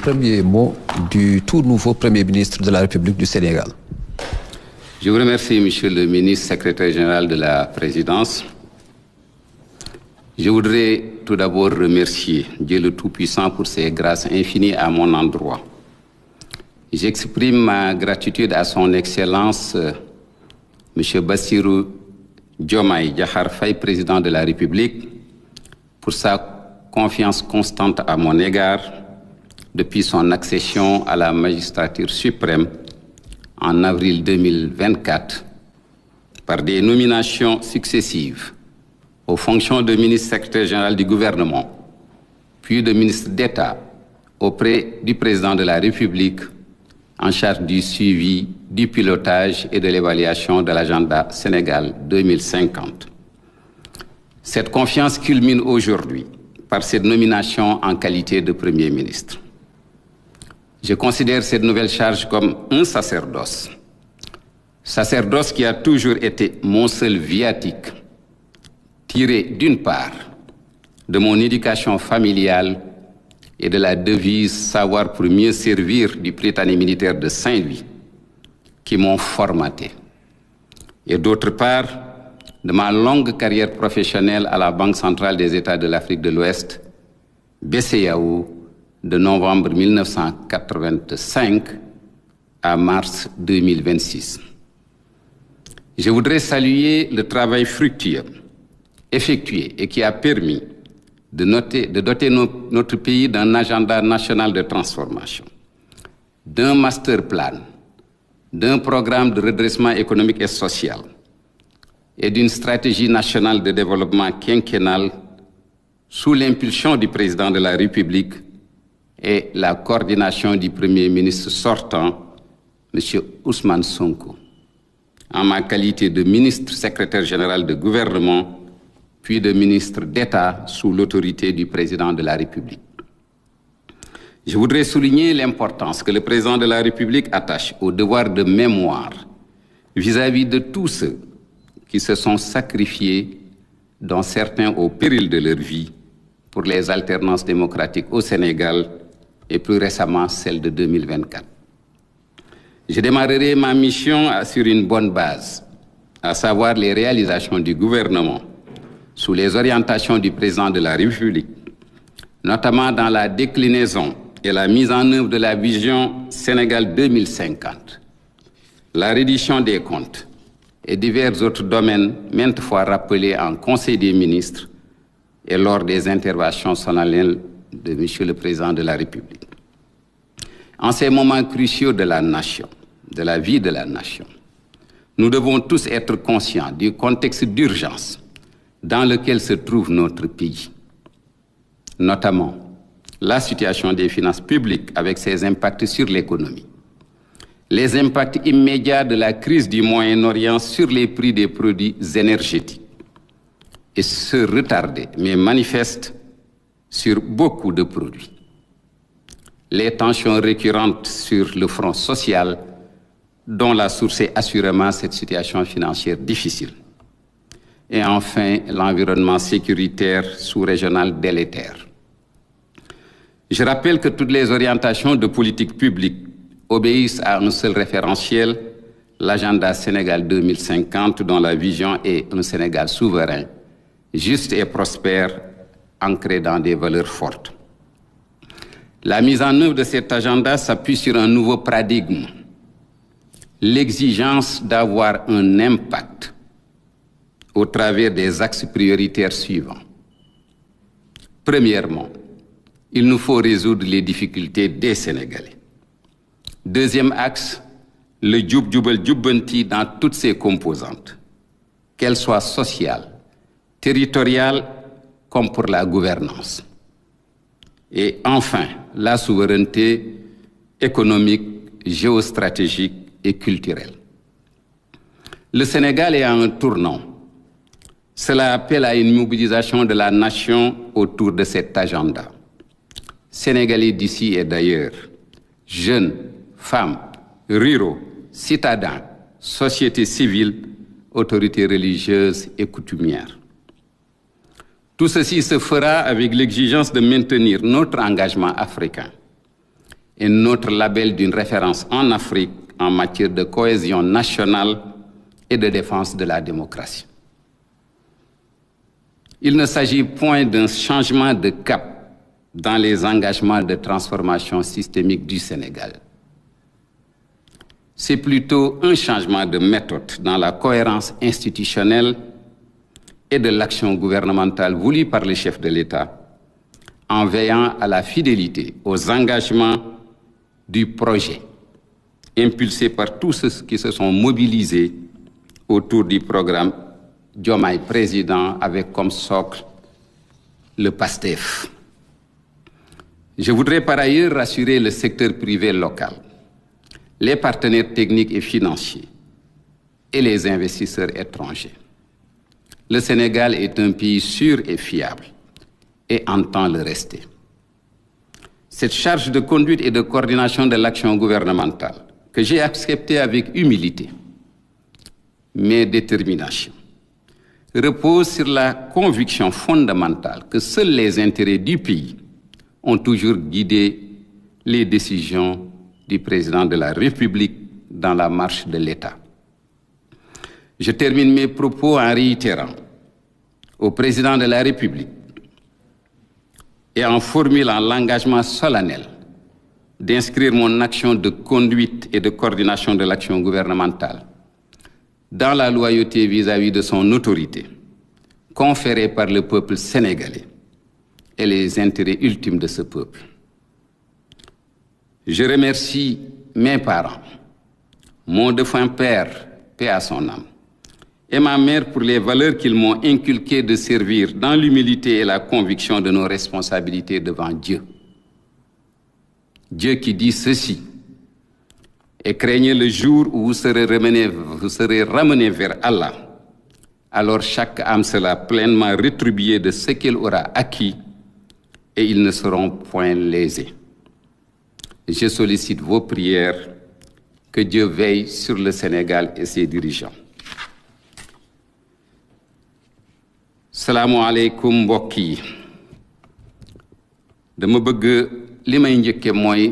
premiers mots du tout nouveau Premier ministre de la République du Sénégal. Je vous remercie, Monsieur le ministre, secrétaire général de la Présidence. Je voudrais tout d'abord remercier Dieu le Tout-Puissant pour ses grâces infinies à mon endroit. J'exprime ma gratitude à son Excellence, M. Bassirou Diomaye Diakhar Faye, président de la République, pour sa confiance constante à mon égard depuis son accession à la magistrature suprême en avril 2024 par des nominations successives aux fonctions de ministre secrétaire général du gouvernement, puis de ministre d'État auprès du président de la République en charge du suivi, du pilotage et de l'évaluation de l'agenda Sénégal 2050. Cette confiance culmine aujourd'hui par cette nomination en qualité de Premier ministre. Je considère cette nouvelle charge comme un sacerdoce. Sacerdoce qui a toujours été mon seul viatique, tiré d'une part de mon éducation familiale et de la devise « Savoir pour mieux servir » du Prytanée militaire de Saint-Louis, qui m'ont formaté, et d'autre part de ma longue carrière professionnelle à la Banque centrale des États de l'Afrique de l'Ouest, BCEAO, de novembre 1985 à mars 2026. Je voudrais saluer le travail fructueux effectué et qui a permis de doter notre pays d'un agenda national de transformation, d'un master plan, d'un programme de redressement économique et social et d'une stratégie nationale de développement quinquennale sous l'impulsion du président de la République et la coordination du Premier ministre sortant, M. Ousmane Sonko, en ma qualité de ministre secrétaire général de gouvernement, puis de ministre d'État sous l'autorité du président de la République. Je voudrais souligner l'importance que le président de la République attache au devoir de mémoire vis-à-vis de tous ceux qui se sont sacrifiés, dont certains au péril de leur vie, pour les alternances démocratiques au Sénégal et plus récemment celle de 2024. Je démarrerai ma mission sur une bonne base, à savoir les réalisations du gouvernement sous les orientations du président de la République, notamment dans la déclinaison et la mise en œuvre de la vision Sénégal 2050, la reddition des comptes et divers autres domaines maintes fois rappelés en Conseil des ministres et lors des interventions solennelles de M. le Président de la République. En ces moments cruciaux de la nation, de la vie de la nation, nous devons tous être conscients du contexte d'urgence dans lequel se trouve notre pays, notamment la situation des finances publiques avec ses impacts sur l'économie, les impacts immédiats de la crise du Moyen-Orient sur les prix des produits énergétiques et ce retardé, mais manifeste, sur beaucoup de produits, les tensions récurrentes sur le front social dont la source est assurément cette situation financière difficile. Et enfin, l'environnement sécuritaire sous-régional délétère. Je rappelle que toutes les orientations de politique publique obéissent à un seul référentiel, l'agenda Sénégal 2050, dont la vision est un Sénégal souverain, juste et prospère, ancré dans des valeurs fortes. La mise en œuvre de cet agenda s'appuie sur un nouveau paradigme, l'exigence d'avoir un impact au travers des axes prioritaires suivants. Premièrement, il nous faut résoudre les difficultés des Sénégalais. Deuxième axe, le djoub djoubal djoubanti dans toutes ses composantes, qu'elles soient sociales, territoriales, comme pour la gouvernance. Et enfin, la souveraineté économique, géostratégique et culturelle. Le Sénégal est à un tournant. Cela appelle à une mobilisation de la nation autour de cet agenda. Sénégalais d'ici et d'ailleurs, jeunes, femmes, ruraux, citadins, société civile, autorités religieuses et coutumières. Tout ceci se fera avec l'exigence de maintenir notre engagement africain est notre label d'une référence en Afrique en matière de cohésion nationale et de défense de la démocratie. Il ne s'agit point d'un changement de cap dans les engagements de transformation systémique du Sénégal. C'est plutôt un changement de méthode dans la cohérence institutionnelle et de l'action gouvernementale voulue par le chef de l'État, en veillant à la fidélité aux engagements du projet, impulsé par tous ceux qui se sont mobilisés autour du programme Diomaye Président avec comme socle le PASTEF. Je voudrais par ailleurs rassurer le secteur privé local, les partenaires techniques et financiers et les investisseurs étrangers. Le Sénégal est un pays sûr et fiable et entend le rester. Cette charge de conduite et de coordination de l'action gouvernementale que j'ai acceptée avec humilité, mais détermination, repose sur la conviction fondamentale que seuls les intérêts du pays ont toujours guidé les décisions du président de la République dans la marche de l'État. Je termine mes propos en réitérant au président de la République et en formulant l'engagement solennel d'inscrire mon action de conduite et de coordination de l'action gouvernementale dans la loyauté vis-à-vis de son autorité, conférée par le peuple sénégalais et les intérêts ultimes de ce peuple. Je remercie mes parents, mon défunt père, paix à son âme, et ma mère pour les valeurs qu'ils m'ont inculquées de servir dans l'humilité et la conviction de nos responsabilités devant Dieu. Dieu qui dit ceci: et craignez le jour où vous serez ramenés vers Allah. Alors chaque âme sera pleinement rétribuée de ce qu'elle aura acquis et ils ne seront point lésés. Je sollicite vos prières, que Dieu veille sur le Sénégal et ses dirigeants. Salaamu aleykum mbokk yi. Dama bëgg li may njëkke mooy